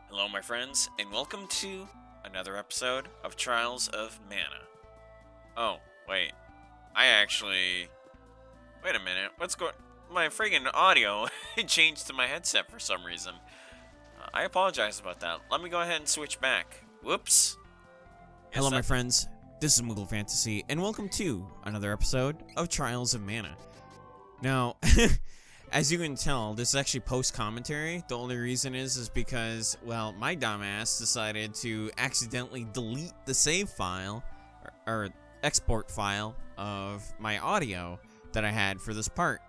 Hello, my friends, and welcome to another episode of Trials of Mana. Oh, wait. Wait a minute. What's going... My friggin' audio changed to my headset for some reason. I apologize about that. Let me go ahead and switch back. Whoops. Hello, my friends. This is Moogle Fantasy, and welcome to another episode of Trials of Mana. Now, as you can tell, this is actually post-commentary. The only reason is because, well, my dumbass decided to accidentally delete the save file, or export file, of my audio that I had for this part.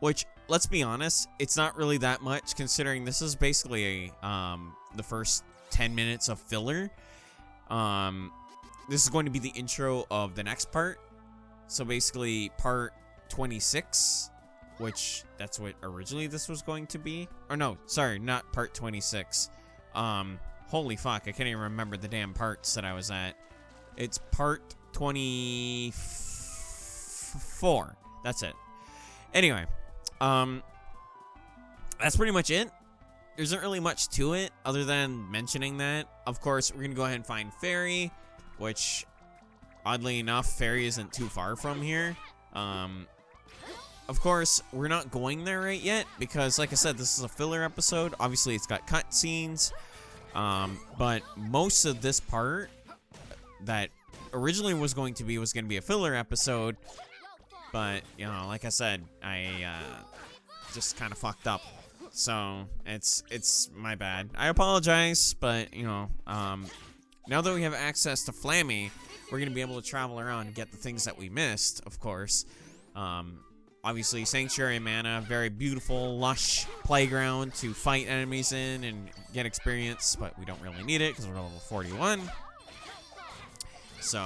Which, let's be honest, it's not really that much, considering this is basically the first 10 minutes of filler. This is going to be the intro of the next part. So basically, part 26, which that's what originally this was going to be. Or no, sorry, not part 26. Holy fuck, I can't even remember the damn parts that I was at. It's part 24. That's it. Anyway, that's pretty much it. There isn't really much to it other than mentioning that. Of course, we're gonna go ahead and find Faerie, which, oddly enough, Faerie isn't too far from here. Of course, we're not going there right yet because, like I said, this is a filler episode. Obviously, it's got cutscenes, but most of this part that originally was going to be a filler episode. But, you know, like I said, I just kind of fucked up. So, it's my bad. I apologize, but, you know, now that we have access to Flammy, we're going to be able to travel around and get the things that we missed, of course. Obviously, Sanctuary Mana, very beautiful, lush playground to fight enemies in and get experience, but we don't really need it because we're level 41. So...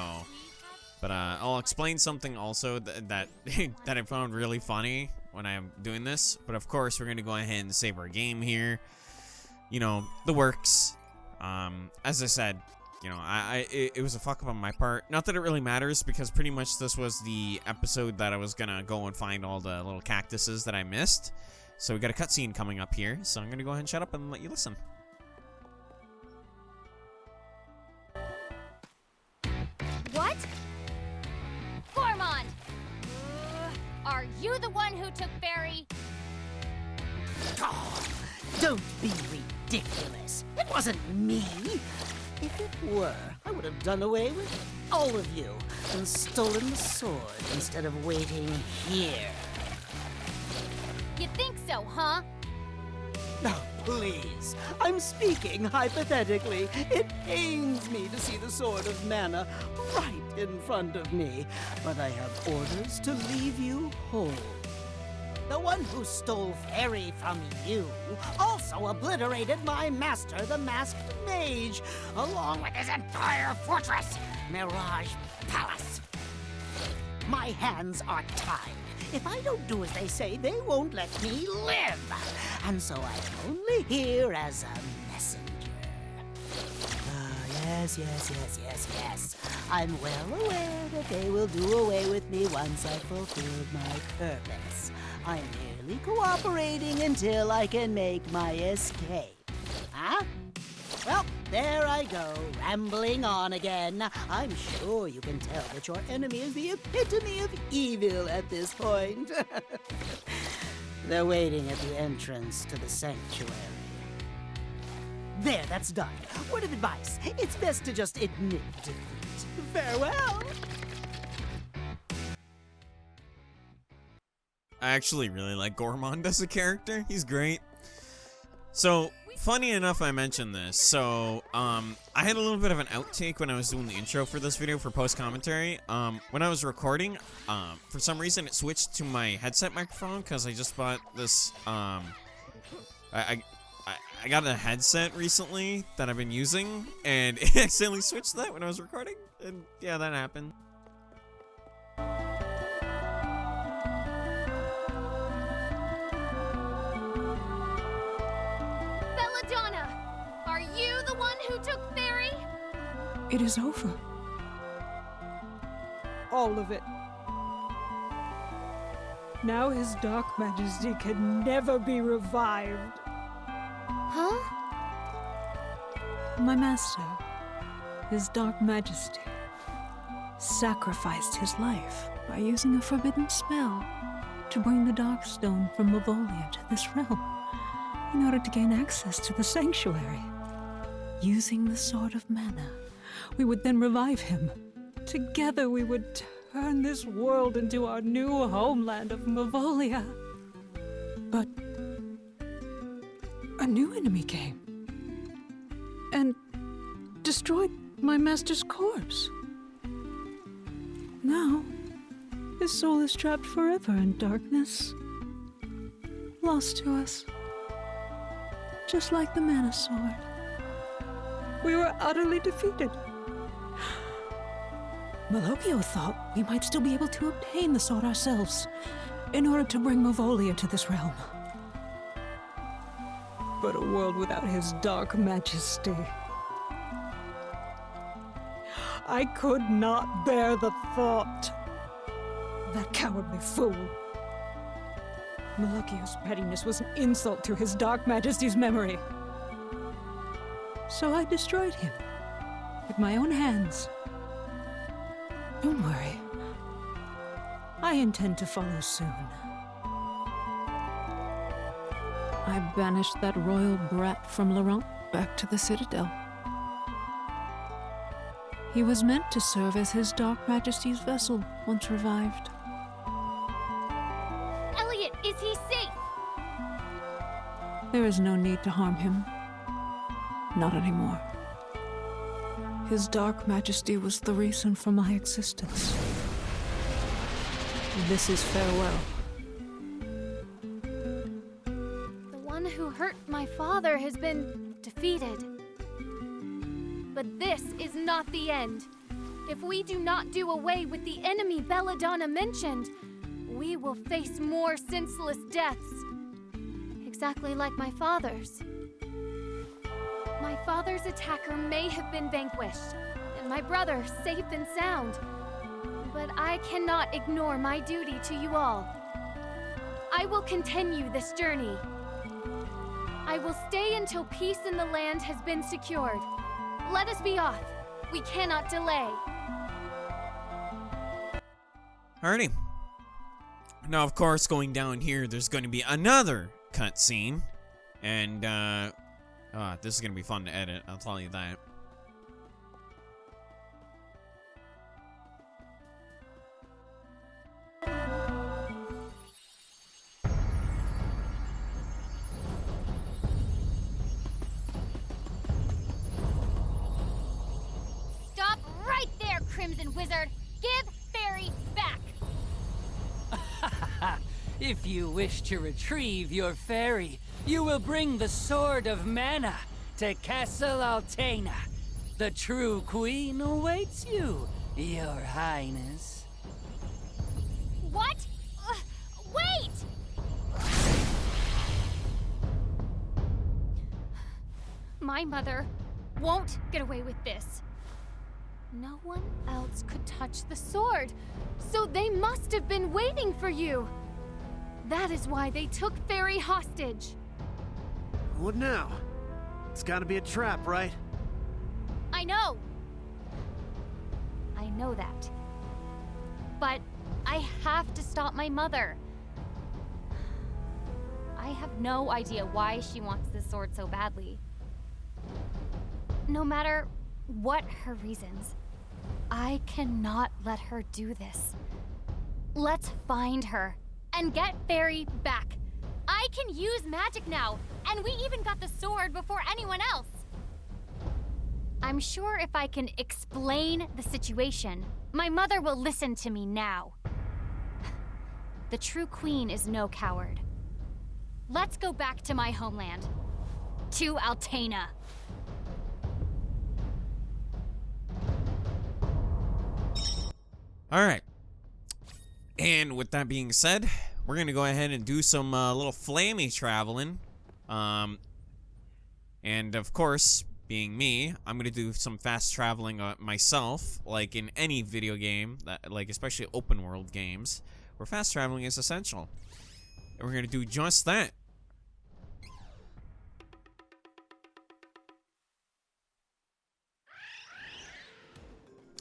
But I'll explain something also that I found really funny when I'm doing this. But of course, we're going to go ahead and save our game here. You know, the works. As I said, you know, it was a fuck up on my part. Not that it really matters, because pretty much this was the episode that I was going to go and find all the little cactuses that I missed. So we got a cutscene coming up here. So I'm going to go ahead and shut up and let you listen. What? Gormond! Are you the one who took Faerie? Oh, don't be ridiculous. It wasn't me. If it were, I would have done away with all of you and stolen the sword instead of waiting here. You think so, huh? Now, please. I'm speaking hypothetically. It pains me to see the Sword of Mana right in front of me, but I have orders to leave you whole. The one who stole Faerie from you also obliterated my master, the Masked Mage, along with his entire fortress, Mirage Palace. My hands are tied. If I don't do as they say, they won't let me live. And so I am only here as a messenger. Yes. I'm well aware that they will do away with me once I've fulfilled my purpose. I'm merely cooperating until I can make my escape. Huh? Well, there I go, rambling on again. I'm sure you can tell that your enemy is the epitome of evil at this point. They're waiting at the entrance to the sanctuary. There, that's done. Word of advice, it's best to just admit defeat. Farewell! I actually really like Gormond as a character. He's great. So, funny enough I mentioned this. So, I had a little bit of an outtake when I was doing the intro for this video for post-commentary. When I was recording, for some reason it switched to my headset microphone because I just bought this, I got a headset recently that I've been using, and it accidentally switched to that when I was recording, and yeah, that happened. Belladonna! Are you the one who took Faerie? It is over. All of it. Now his dark majesty can never be revived. Huh? My master, his Dark Majesty, sacrificed his life by using a forbidden spell to bring the Darkstone from Mavolia to this realm in order to gain access to the sanctuary. Using the Sword of Mana, we would then revive him. Together we would turn this world into our new homeland of Mavolia. But a new enemy came and destroyed my master's corpse. Now, his soul is trapped forever in darkness, lost to us. Just like the Mana Sword. We were utterly defeated. Malokio thought we might still be able to obtain the sword ourselves in order to bring Mavolia to this realm. But a world without his Dark Majesty. I could not bear the thought. That cowardly fool. Malokio's pettiness was an insult to his Dark Majesty's memory. So I destroyed him with my own hands. Don't worry. I intend to follow soon. I banished that royal brat from Laurent back to the Citadel. He was meant to serve as his Dark Majesty's vessel once revived. Elliot, is he safe? There is no need to harm him. Not anymore. His Dark Majesty was the reason for my existence. This is farewell. The one who hurt my father has been defeated. But this is not the end. If we do not do away with the enemy Belladonna mentioned, we will face more senseless deaths. Exactly like my father's. My father's attacker may have been vanquished, and my brother safe and sound. But I cannot ignore my duty to you all. I will continue this journey. I will stay until peace in the land has been secured. Let us be off. We cannot delay. Alrighty. Now, of course, going down here, there's going to be another cutscene. And, this is going to be fun to edit, I'll tell you that. Stop right there, Crimson Wizard! Give Faerie back! If you wish to retrieve your Faerie, you will bring the Sword of Mana to Castle Altena. The true queen awaits you, your highness. What? Wait! My mother won't get away with this. No one else could touch the sword, so they must have been waiting for you. That is why they took Faerie hostage. What now? It's gotta be a trap, right? I know. I know that. But I have to stop my mother. I have no idea why she wants this sword so badly. No matter what her reasons, I cannot let her do this. Let's find her and get Faerie back. I can use magic now, and we even got the sword before anyone else. I'm sure if I can explain the situation, my mother will listen to me now. The true queen is no coward. Let's go back to my homeland, to Altena. Alright. And with that being said, we're going to go ahead and do some little flammy traveling. And of course, being me, I'm going to do some fast traveling myself, like in any video game, like especially open world games, where fast traveling is essential. And we're going to do just that.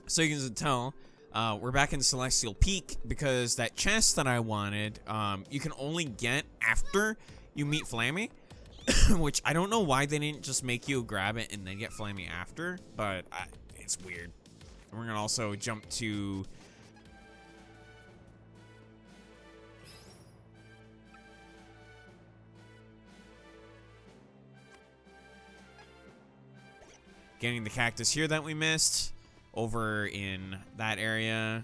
So you can tell, we're back in Celestial Peak because that chest that I wanted, you can only get after you meet Flammy, which I don't know why they didn't just make you grab it and then get Flammy after, but it's weird. And we're gonna also jump to getting the cactus here that we missed over in that area.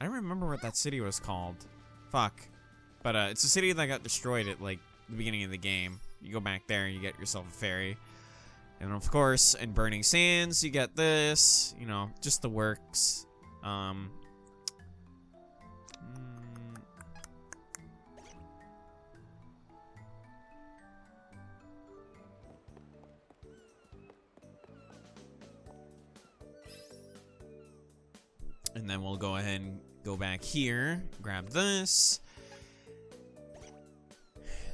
I don't remember what that city was called. Fuck. But it's a city that got destroyed at like the beginning of the game. You go back there and you get yourself a fairy. And of course, in Burning Sands, you get this, you know, just the works. And then we'll go ahead and go back here, grab this.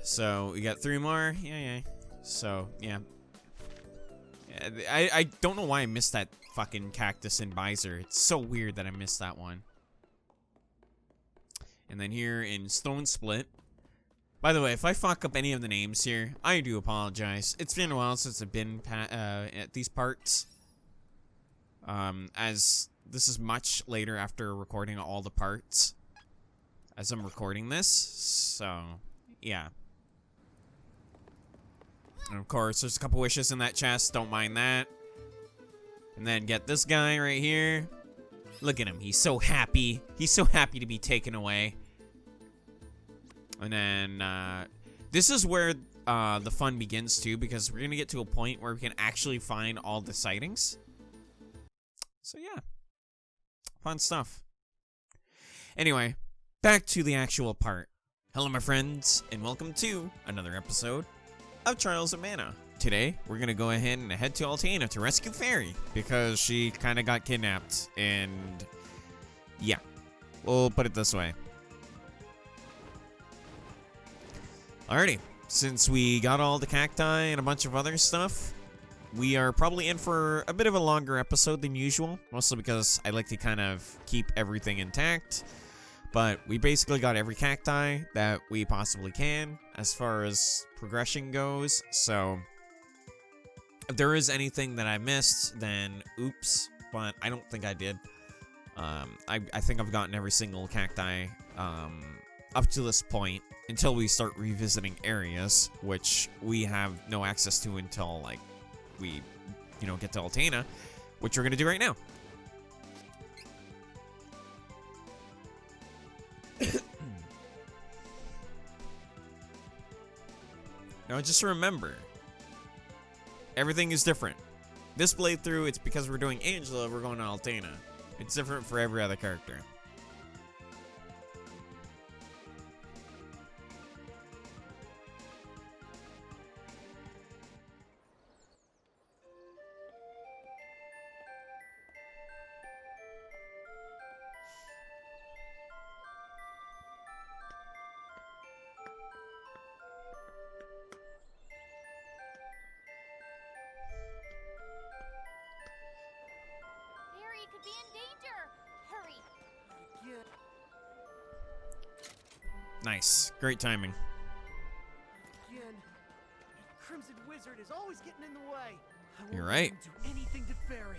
So we got 3 more. Yeah. So yeah. I don't know why I missed that fucking cactus and visor. It's so weird that I missed that one. And then here in Stone Split. By the way, if I fuck up any of the names here, I do apologize. It's been a while since I've been at these parts. As this is much later after recording all the parts as I'm recording this, so yeah. And of course, there's a couple wishes in that chest, don't mind that. And then get this guy right here. Look at him, he's so happy. He's so happy to be taken away. And then, this is where the fun begins too, because we're gonna get to a point where we can actually find all the sightings. So yeah. Fun stuff. Anyway, back to the actual part. Hello my friends, and welcome to another episode of Trials of Mana. Today, we're gonna go ahead and head to Altena to rescue Faerie, because she kinda got kidnapped, and yeah, we'll put it this way. Alrighty, since we got all the cacti and a bunch of other stuff, we are probably in for a bit of a longer episode than usual, mostly because I like to kind of keep everything intact. But we basically got every cacti that we possibly can as far as progression goes. So if there is anything that I missed, then oops, but I don't think I did. I think I've gotten every single cacti up to this point until we start revisiting areas, which we have no access to until like we, you know, get to Altena, which we're gonna do right now. Now just remember, everything is different. This playthrough, it's because we're doing Angela, we're going to Altena. It's different for every other character. Could be in danger. Hurry. Nice. Great timing. Again. Crimson Wizard is always getting in the way. I won't You're right. let him do anything to Faerie.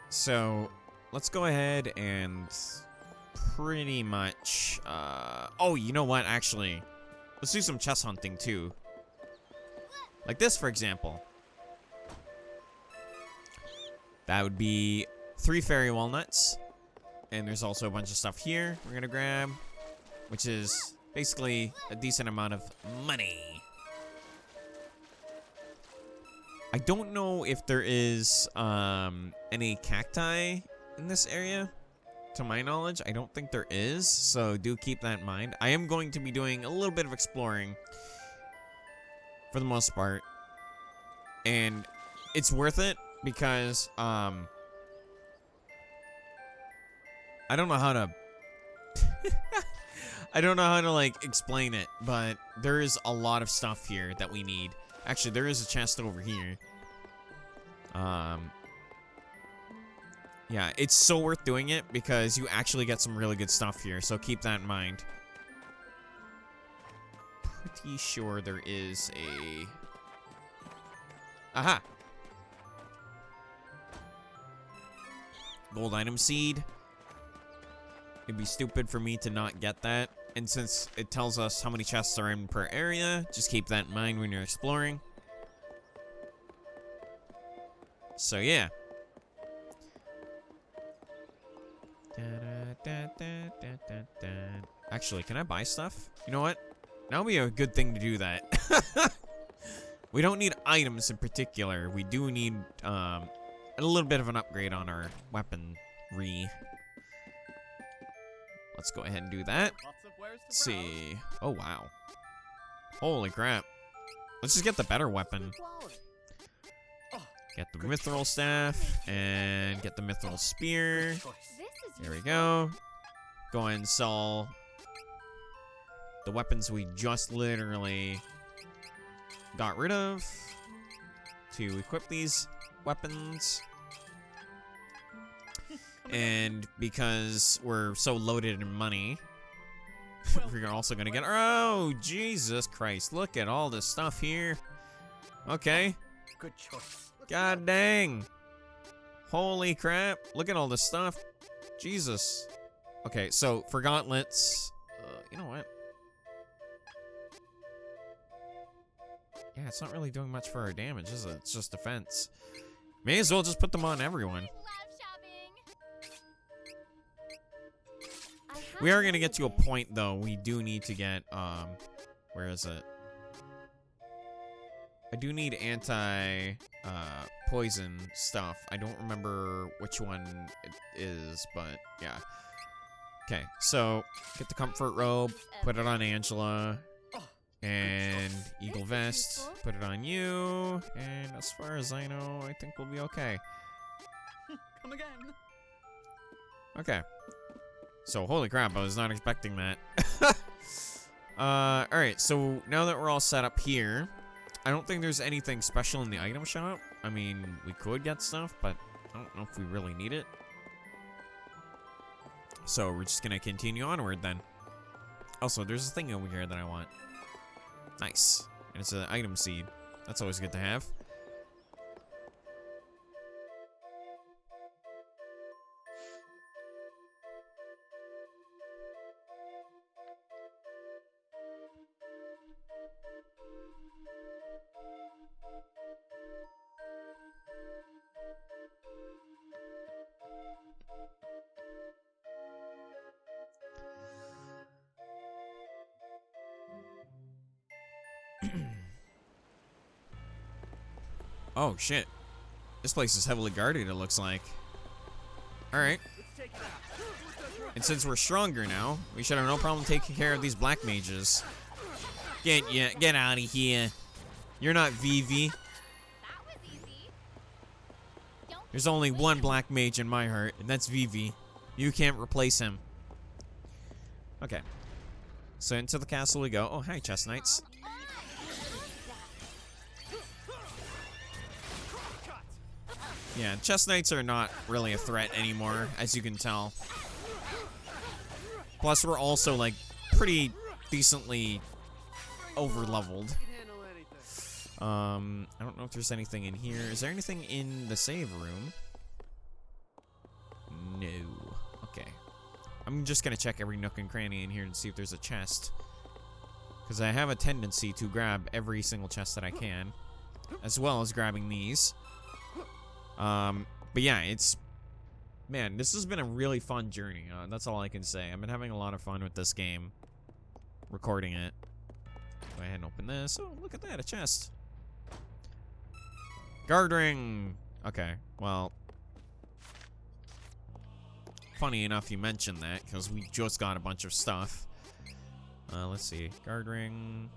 So, let's go ahead and pretty much, oh, you know what, actually, let's do some chest hunting, too. Like this, for example. That would be 3 fairy walnuts. And there's also a bunch of stuff here we're gonna grab, which is basically a decent amount of money. I don't know if there is any cacti in this area. To my knowledge, I don't think there is, so do keep that in mind. I am going to be doing a little bit of exploring for the most part, and it's worth it because I don't know how to I don't know how to like explain it, but there is a lot of stuff here that we need. Actually, there is a chest over here. Yeah, it's so worth doing it because you actually get some really good stuff here, so keep that in mind. Pretty sure there is a... Aha! Gold item seed. It'd be stupid for me to not get that. And since it tells us how many chests are in per area, just keep that in mind when you're exploring. So yeah. Actually, can I buy stuff? You know what? That would be a good thing to do that. We don't need items in particular. We do need a little bit of an upgrade on our weaponry. Let's go ahead and do that. Let's see. Oh, wow. Holy crap. Let's just get the better weapon. Get the mithril staff and get the mithril spear. There we go. Go ahead and sell the weapons we just literally got rid of to equip these weapons. And because we're so loaded in money, we're also gonna get... Oh, Jesus Christ. Look at all this stuff here. Okay. Good choice. God dang. Holy crap. Look at all this stuff. Jesus. Okay, so for gauntlets... you know what? Yeah, it's not really doing much for our damage, is it? It's just defense. May as well just put them on everyone. We are going to get to a point, though. We do need to get, where is it? I do need poison stuff. I don't remember which one it is, but yeah. Okay, so get the comfort robe, put it on Angela, and eagle vest, put it on you, and as far as I know, I think we'll be okay. Come again. Okay. So, holy crap, I was not expecting that. Alright, so now that we're all set up here, I don't think there's anything special in the item shop. I mean, we could get stuff, but I don't know if we really need it. So, we're just gonna continue onward then. Also, there's a thing over here that I want. Nice. And it's an item seed. That's always good to have. Oh, shit. This place is heavily guarded, it looks like. Alright. And since we're stronger now, we should have no problem taking care of these black mages. Get out of here. You're not Vivi. There's only one black mage in my heart, and that's Vivi. You can't replace him. Okay. So into the castle we go. Oh, hi, chest knights. Yeah, chest knights are not really a threat anymore, as you can tell. Plus, we're also, like, pretty decently over-leveled. I don't know if there's anything in here. Is there anything in the save room? No. Okay. I'm just gonna check every nook and cranny in here and see if there's a chest. Because I have a tendency to grab every single chest that I can, as well as grabbing these. But yeah, man, this has been a really fun journey. That's all I can say. I've been having a lot of fun with this game, recording it. Go ahead and open this. Oh, look at that, a chest. Guard ring. Okay, well, funny enough you mentioned that, because we just got a bunch of stuff. Let's see, guard ring.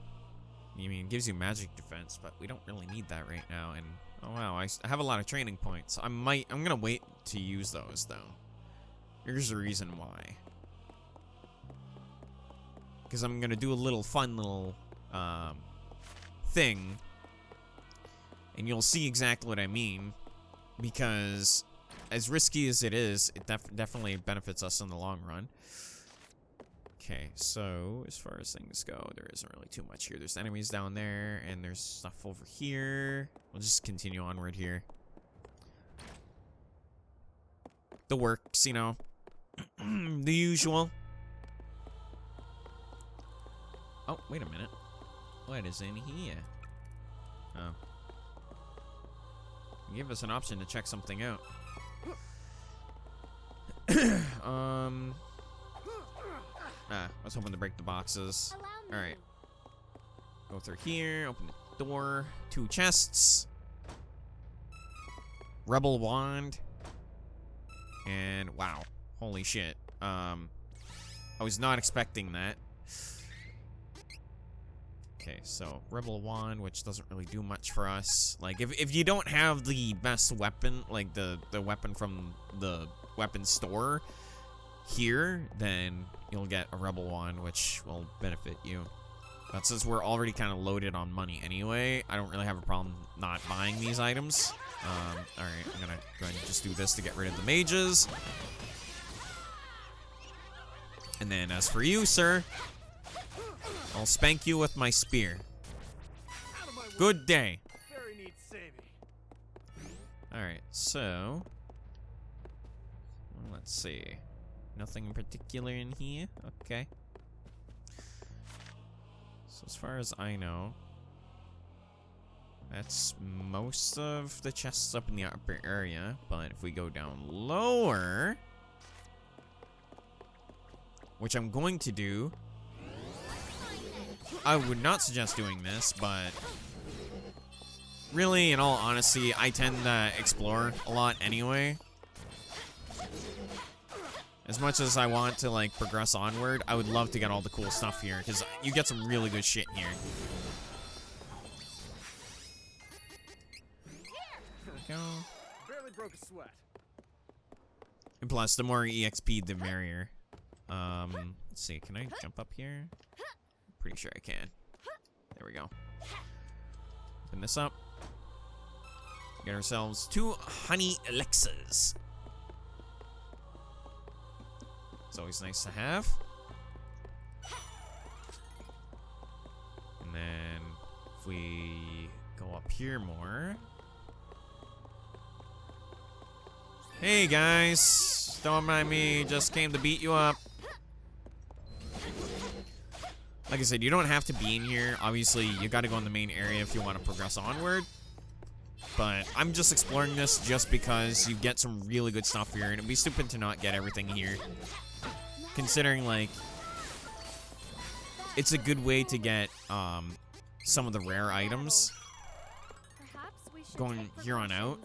I mean, it gives you magic defense, but we don't really need that right now, and oh wow, I have a lot of training points. I'm gonna wait to use those, though. Here's the reason why. Because I'm gonna do a little fun little thing And you'll see exactly what I mean, because as risky as it is, it definitely benefits us in the long run. Okay, so as far as things go, there isn't really too much here. There's enemies down there, and there's stuff over here. We'll just continue onward here. The works, you know. The usual. Oh, wait a minute. What is in here? Oh. Give us an option to check something out. I was hoping to break the boxes. Alright. Go through here, open the door. 2 chests. Rebel wand. And wow. Holy shit. I was not expecting that. Okay, so Rebel wand, which doesn't really do much for us. Like, if you don't have the best weapon, like the weapon from the weapon store here, then you'll get a Rebel wand, which will benefit you. But since we're already kind of loaded on money anyway, I don't really have a problem not buying these items. Alright, I'm gonna go ahead and just do this to get rid of the mages. And then as for you, sir, I'll spank you with my spear. Good day. Faerie needs saving. Alright, so let's see. Nothing in particular in here. Okay. So as far as I know, that's most of the chests up in the upper area. But if we go down lower, which I'm going to do, I would not suggest doing this, but really, in all honesty, I tend to explore a lot anyway. As much as I want to, like, progress onward, I would love to get all the cool stuff here, because you get some really good shit here. There we go. Barely broke a sweat. And plus, the more EXP, the merrier. Let's see, can I jump up here? Pretty sure I can. There we go. Open this up. Get ourselves 2 honey elixirs. It's always nice to have. And then if we go up here more. Hey guys, don't mind me, just came to beat you up. Like I said, you don't have to be in here. Obviously, you gotta go in the main area if you want to progress onward. But I'm just exploring this just because you get some really good stuff here, and it'd be stupid to not get everything here. Considering, like, it's a good way to get some of the rare items going here on out.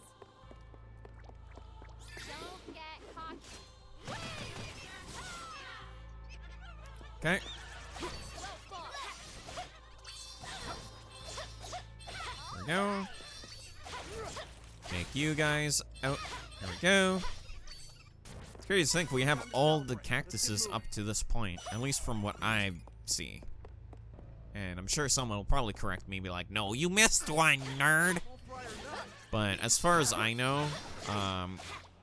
Okay. There we go. Take you guys out. There we go. It's curious to think we have all the cactuses up to this point, at least from what I see. And I'm sure someone will probably correct me and be like, no, you missed one, nerd. But as far as I know,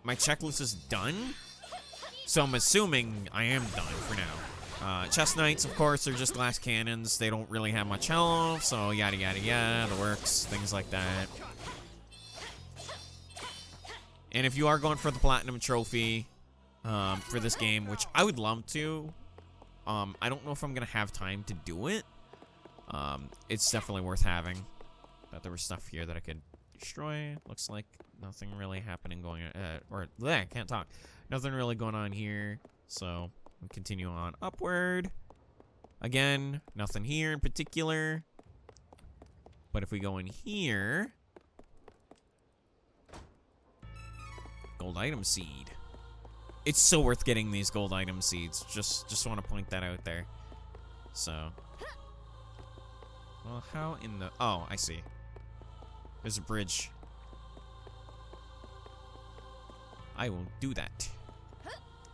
my checklist is done. So I'm assuming I am done for now. Chest knights, of course, are just glass cannons. They don't really have much health, so yada yada yada, the works, things like that. And if you are going for the platinum trophy for this game, which I would love to, I don't know if I'm gonna have time to do it. It's definitely worth having. But there was stuff here that I could destroy. Looks like nothing really happening going on, I can't talk. Nothing really going on here, so we continue on upward. Again, nothing here in particular. But if we go in here, gold item seed. It's so worth getting these gold item seeds. Just want to point that out there. So, well, how in the... Oh, I see. There's a bridge. I will do that.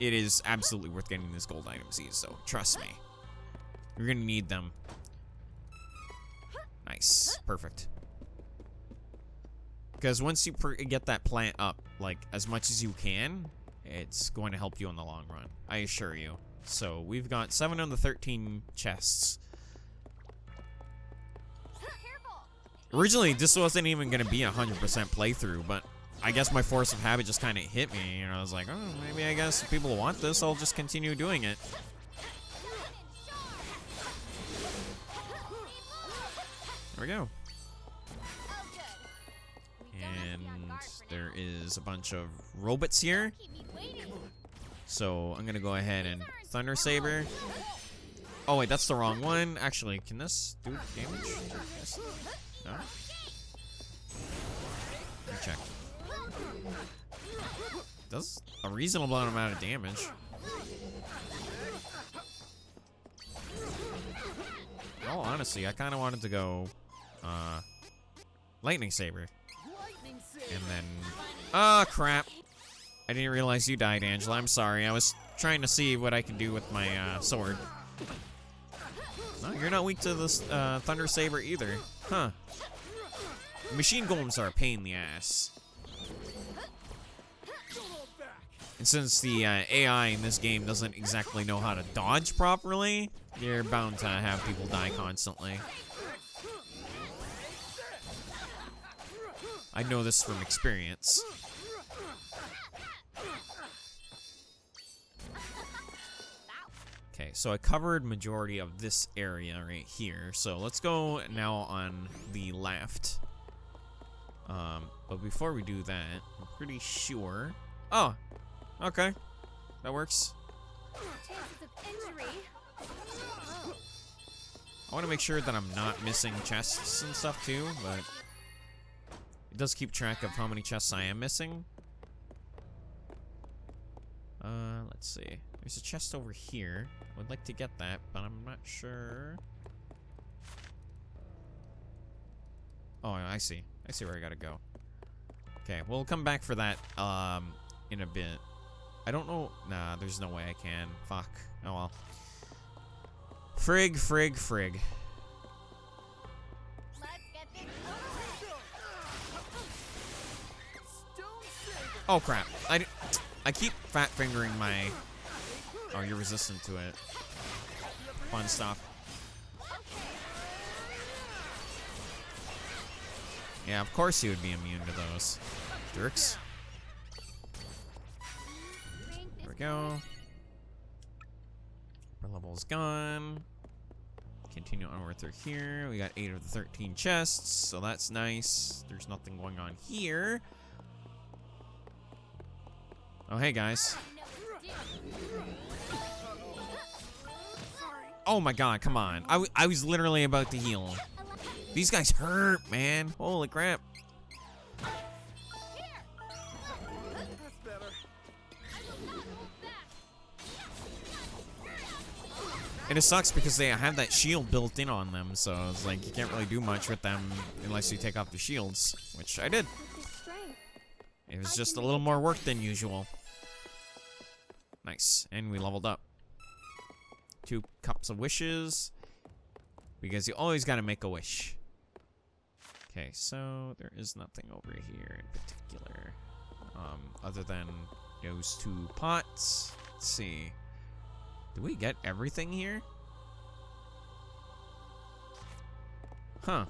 It is absolutely worth getting these gold item seeds, so trust me. You're gonna need them. Nice. Perfect. Because once you get that plant up, like, as much as you can, it's going to help you in the long run. I assure you. So, we've got 7 of the 13 chests. Originally, this wasn't even going to be a 100% playthrough, but I guess my force of habit just kind of hit me. I was like, oh, maybe I guess if people want this, I'll just continue doing it. There we go. And there is a bunch of robots here. So I'm gonna go ahead and Thunder Saber. Oh wait, that's the wrong one. Actually, can this do damage? Yes. No? Let me check. Does a reasonable amount of damage. In all honesty, I kind of wanted to go Lightning Saber. And then... Oh, crap. I didn't realize you died, Angela. I'm sorry. I was trying to see what I could do with my sword. No, you're not weak to this Thunder Saber either. Huh. Machine golems are a pain in the ass. And since the AI in this game doesn't exactly know how to dodge properly, you're bound to have people die constantly. I know this from experience. Okay, so I covered majority of this area right here. So let's go now on the left. But before we do that, I'm pretty sure... Oh, okay. That works. I want to make sure that I'm not missing chests and stuff too, but... It does keep track of how many chests I am missing. Let's see. There's a chest over here. Would like to get that, but I'm not sure. Oh, I see. I see where I gotta go. Okay, we'll come back for that, in a bit. I don't know. Nah, there's no way I can. Fuck. Oh well. Frig, frig, frig. Oh crap! I keep fat fingering my. Oh, you're resistant to it. Fun stuff. Yeah, of course you would be immune to those jerks. There we go. Our level's gone. Continue onward through here. We got 8 of the 13 chests, so that's nice. There's nothing going on here. Oh, hey, guys. Oh, my God, come on. I was literally about to heal. These guys hurt, man. Holy crap. And it sucks because they have that shield built in on them, so it's like you can't really do much with them unless you take off the shields, which I did. It was just a little more work than usual. Nice. And we leveled up. 2 cups of wishes. Because you always gotta make a wish. Okay, so there is nothing over here in particular. Other than those 2 pots. Let's see. Do we get everything here? Huh.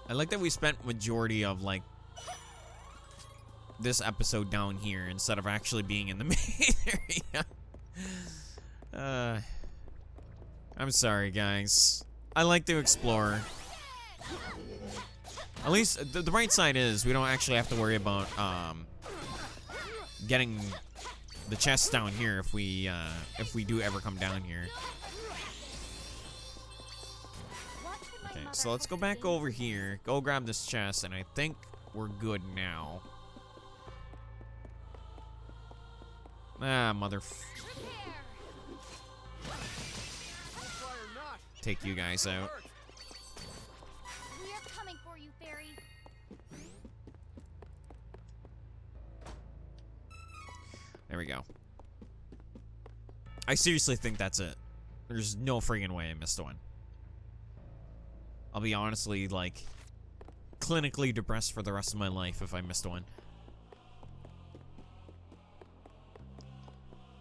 I like that we spent majority of, like, this episode down here instead of actually being in the main area. I'm sorry, guys. I like to explore. At least, the bright side is we don't actually have to worry about, getting the chests down here if we do ever come down here. Okay, so let's go back over here, go grab this chest, and I think we're good now. Ah, Take you guys out. We are coming for you, Faerie. There we go. I seriously think that's it. There's no friggin' way I missed one. I'll be honestly, like, clinically depressed for the rest of my life if I missed one.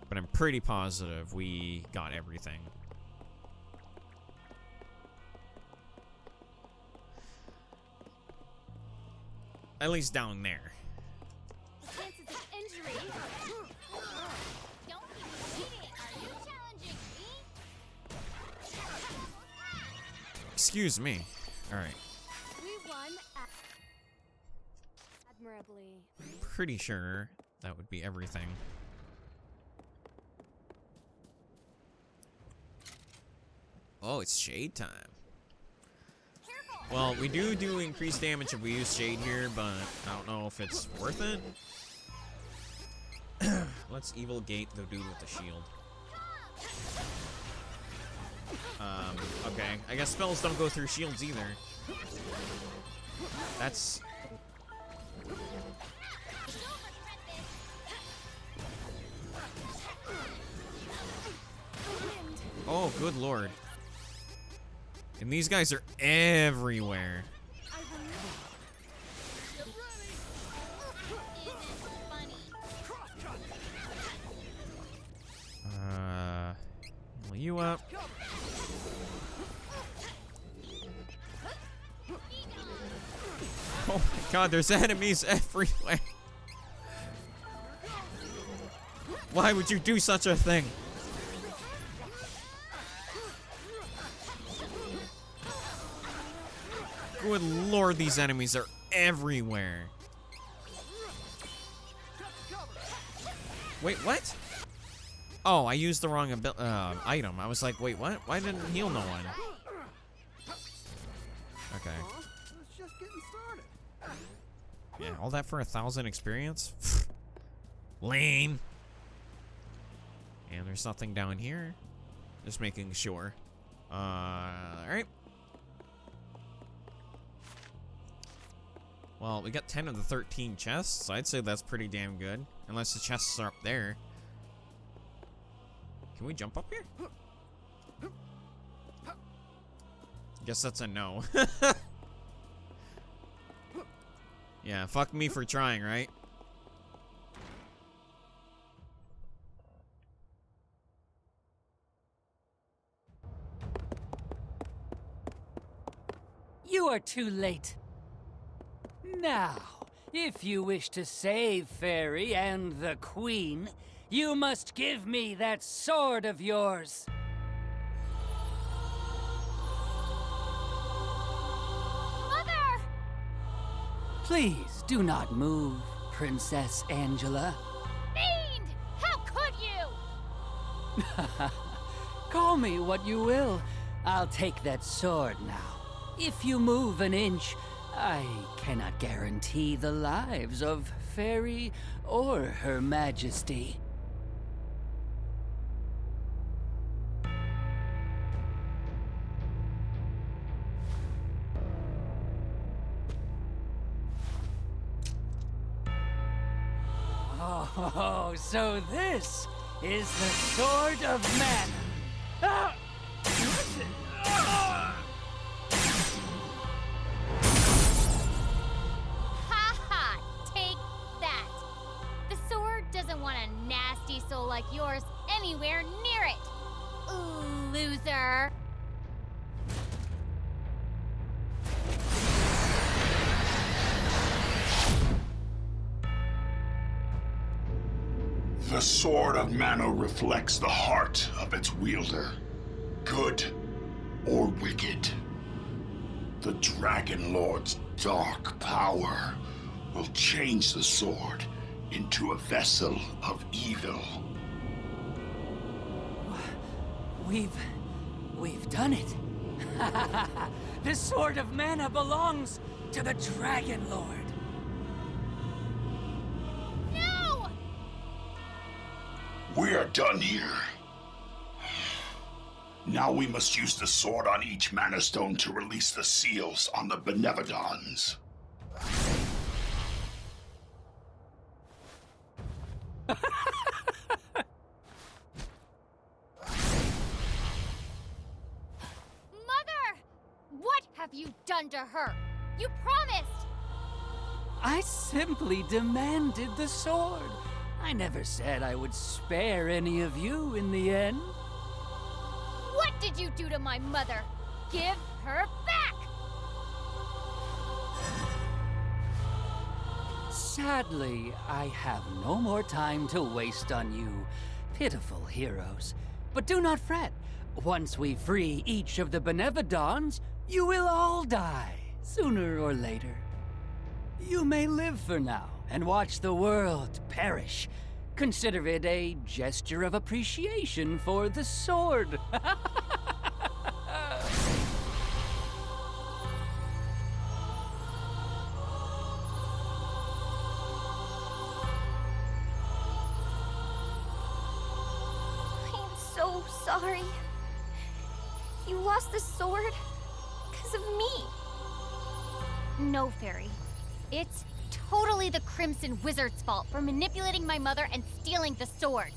But I'm pretty positive we got everything. At least down there. Chances of injury. Don't keep me waiting. Are you challenging me? Excuse me. Alright. We won admirably. Pretty sure that would be everything. Oh, it's shade time. Well, we do increased damage if we use shade here, but I don't know if it's worth it. Let's evil gate the dude with the shield. Okay. I guess spells don't go through shields either. That's... Oh, good lord. And these guys are everywhere. Heal you up. Oh my god, there's enemies everywhere. Why would you do such a thing? Good lord, these enemies are everywhere. Wait, what? Oh, I used the wrong item. I was like, wait, what? Why didn't it heal no one? Okay. It's just getting started. Yeah, all that for 1,000 experience? Lame. And there's nothing down here. Just making sure. Alright. Well, we got 10 of the 13 chests, so I'd say that's pretty damn good. Unless the chests are up there. Can we jump up here? Guess that's a no. Yeah, fuck me for trying, right? You are too late. Now, if you wish to save Faerie and the Queen, you must give me that sword of yours. Mother! Please do not move, Princess Angela. Fiend! How could you? Call me what you will. I'll take that sword now. If you move an inch, I cannot guarantee the lives of Faerie or Her Majesty. Oh, so this is the Sword of Mana. Ah! Ha ha! Take that! The sword doesn't want a nasty soul like yours anywhere near it! Ooh, loser! The Sword of Mana reflects the heart of its wielder, good or wicked. The Dragon Lord's dark power will change the sword into a vessel of evil. We've done it. The Sword of Mana belongs to the Dragon Lord. No! We are done here. Now we must use the sword on each Mana Stone to release the seals on the Benevodons. Mother! What have you done to her? You promised! I simply demanded the sword. I never said I would spare any of you in the end. What did you do to my mother? Give her back! Sadly, I have no more time to waste on you, pitiful heroes. But do not fret. Once we free each of the Benevodons, you will all die, sooner or later. You may live for now and watch the world perish. Consider it a gesture of appreciation for the sword. So sorry. You lost the sword because of me. No, Faerie. It's totally the Crimson Wizard's fault for manipulating my mother and stealing the sword.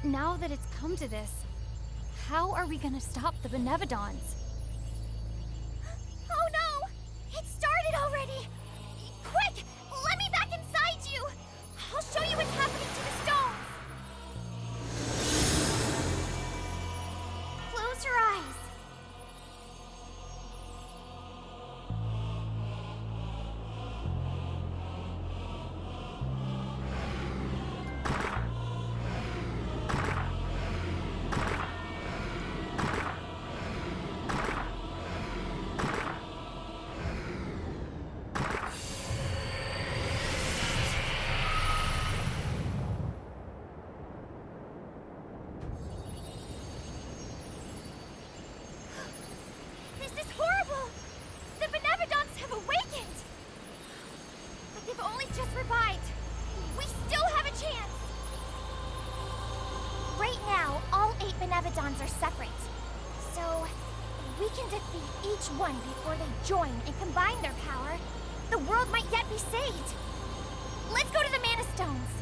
Now that it's come to this, how are we gonna stop the Benevodons? Oh no! It started already! Quick! Let me back inside you! I'll show you what's happening to the stones! Close your eyes. This is horrible! The Benevodons have awakened! But they've only just revived. We still have a chance! Right now, all 8 Benevodons are separate. So, if we can defeat each one before they join and combine their power, the world might yet be saved. Let's go to the Mana Stones!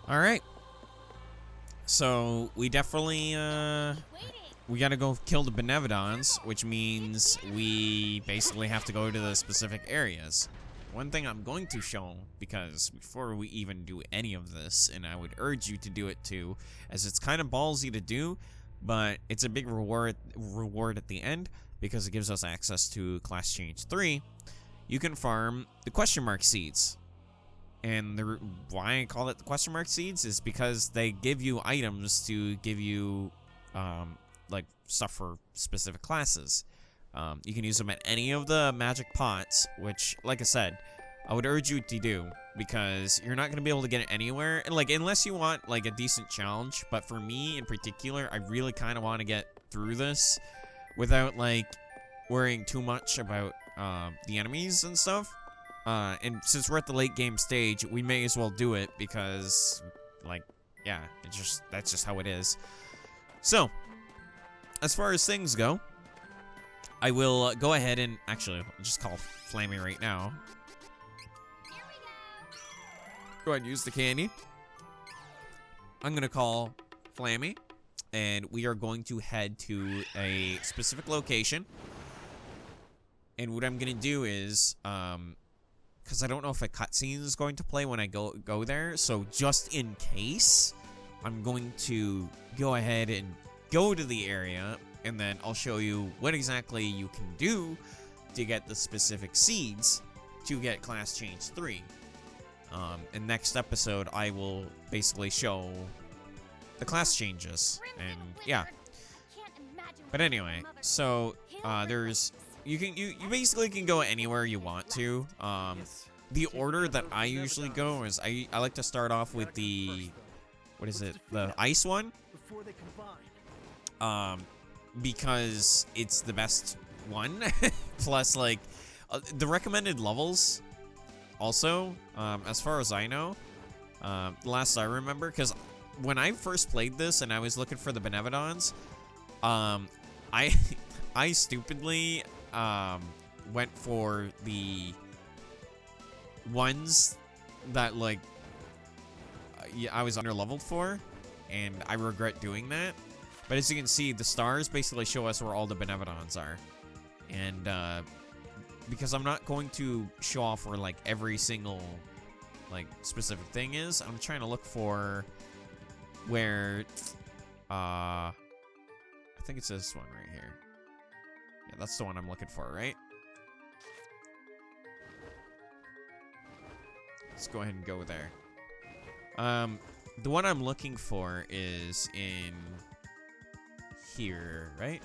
All right. So we definitely we gotta go kill the Benevodons, which means we basically have to go to the specific areas. One thing I'm going to show, because before we even do any of this, and I would urge you to do it too, as it's kind of ballsy to do, but it's a big reward at the end because it gives us access to Class Change 3. You can farm the question mark seeds. And why I call it the question mark seeds is because they give you items to give you like stuff for specific classes. You can use them at any of the magic pots, which, like I said, I would urge you to do because you're not going to be able to get it anywhere, and like unless you want like a decent challenge. But for me in particular, I really kind of want to get through this without like worrying too much about the enemies and stuff. And since we're at the late game stage, we may as well do it because, like, yeah, that's just how it is. So, as far as things go, I will go ahead and actually I'll just call Flammy right now. Go ahead and use the candy. I'm gonna call Flammy, and we are going to head to a specific location. And what I'm gonna do is, because I don't know if a cutscene is going to play when I go there, so just in case, I'm going to go ahead and go to the area, and then I'll show you what exactly you can do to get the specific seeds to get Class Change 3. In next episode, I will basically show the class changes, and yeah. But anyway, so there's you basically can go anywhere you want to. The order that I usually go is I like to start off with the, what is it, the ice one, Before they combine. because it's the best one. Plus, like, the recommended levels also, as far as I know, last I remember, because when I first played this and I was looking for the Benevodons, I stupidly went for the ones that, like, I was under-leveled for, and I regret doing that. But as you can see, the stars basically show us where all the Benevodons are. And because I'm not going to show off where, like, every single, like, specific thing is, I'm trying to look for where, I think it's this one right here. Yeah, that's the one I'm looking for, right? Let's go ahead and go there. The one I'm looking for is in here, right?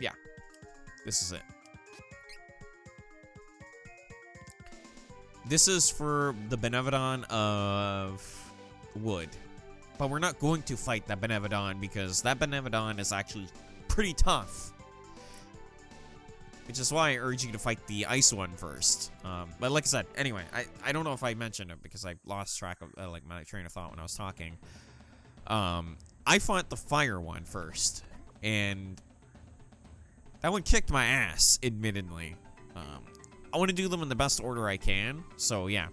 Yeah, this is it. This is for the Benevodon of wood. But we're not going to fight that Benevodon because that Benevodon is actually pretty tough. Which is why I urge you to fight the ice one first. But like I said, anyway, I don't know if I mentioned it because I lost track of like my train of thought when I was talking. I fought the fire one first, and that one kicked my ass, admittedly. I want to do them in the best order I can, so yeah.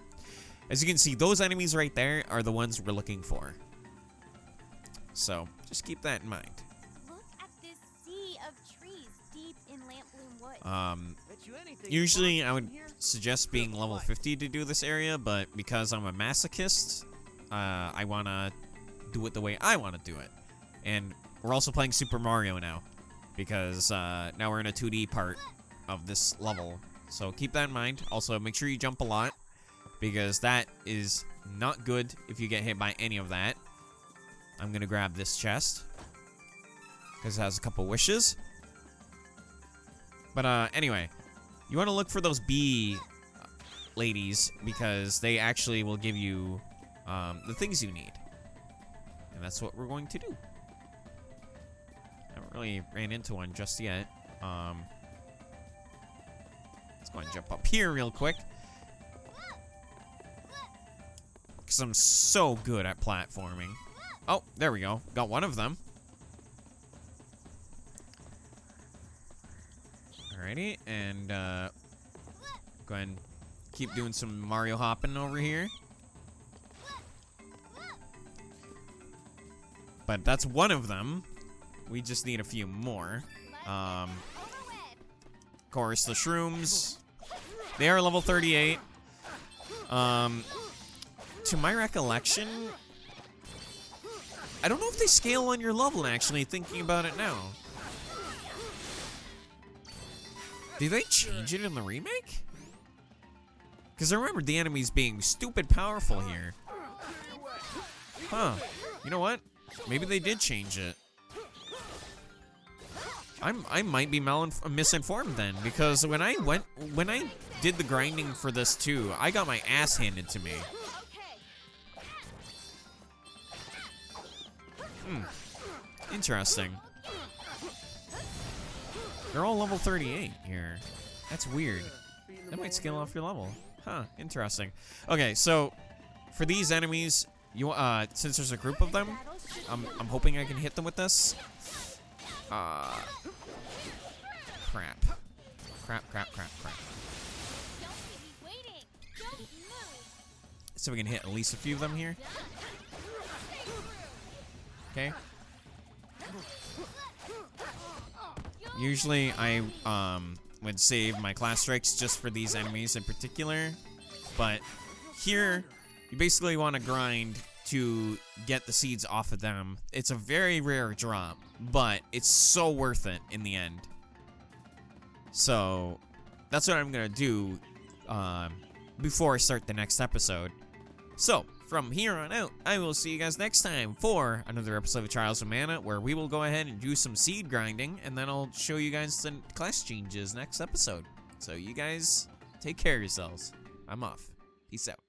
As you can see, those enemies right there are the ones we're looking for. So, just keep that in mind. Look at this sea of trees deep in Lampbloom Wood. Usually I would suggest being level 50 to do this area, but because I'm a masochist, I want to do it the way I want to do it. And we're also playing Super Mario now, because now we're in a 2D part of this level. So keep that in mind. Also, make sure you jump a lot, because that is not good if you get hit by any of that. I'm going to grab this chest, because it has a couple wishes. But anyway, you want to look for those bee ladies, because they actually will give you the things you need. And that's what we're going to do. I haven't really ran into one just yet. Let's go and jump up here real quick, because I'm so good at platforming. Oh, there we go. Got one of them. Alrighty, and go ahead and keep doing some Mario hopping over here. But that's one of them. We just need a few more. Of course, the shrooms, they are level 38. To my recollection, I don't know if they scale on your level, actually, thinking about it now. Did they change it in the remake? Because I remember the enemies being stupid powerful here. Huh. You know what? Maybe they did change it. I might be misinformed then, because when I did the grinding for this too, I got my ass handed to me. Interesting. They're all level 38 here. That's weird. That might scale off your level. Huh, interesting. Okay, so for these enemies, you since there's a group of them, I'm hoping I can hit them with this. Crap. So we can hit at least a few of them here. Okay. Usually I would save my class strikes just for these enemies in particular, but here you basically want to grind to get the seeds off of them. It's a very rare drop, but it's so worth it in the end. So that's what I'm gonna do before I start the next episode. So, from here on out, I will see you guys next time for another episode of Trials of Mana, where we will go ahead and do some seed grinding, and then I'll show you guys the class changes next episode. So you guys take care of yourselves. I'm off. Peace out.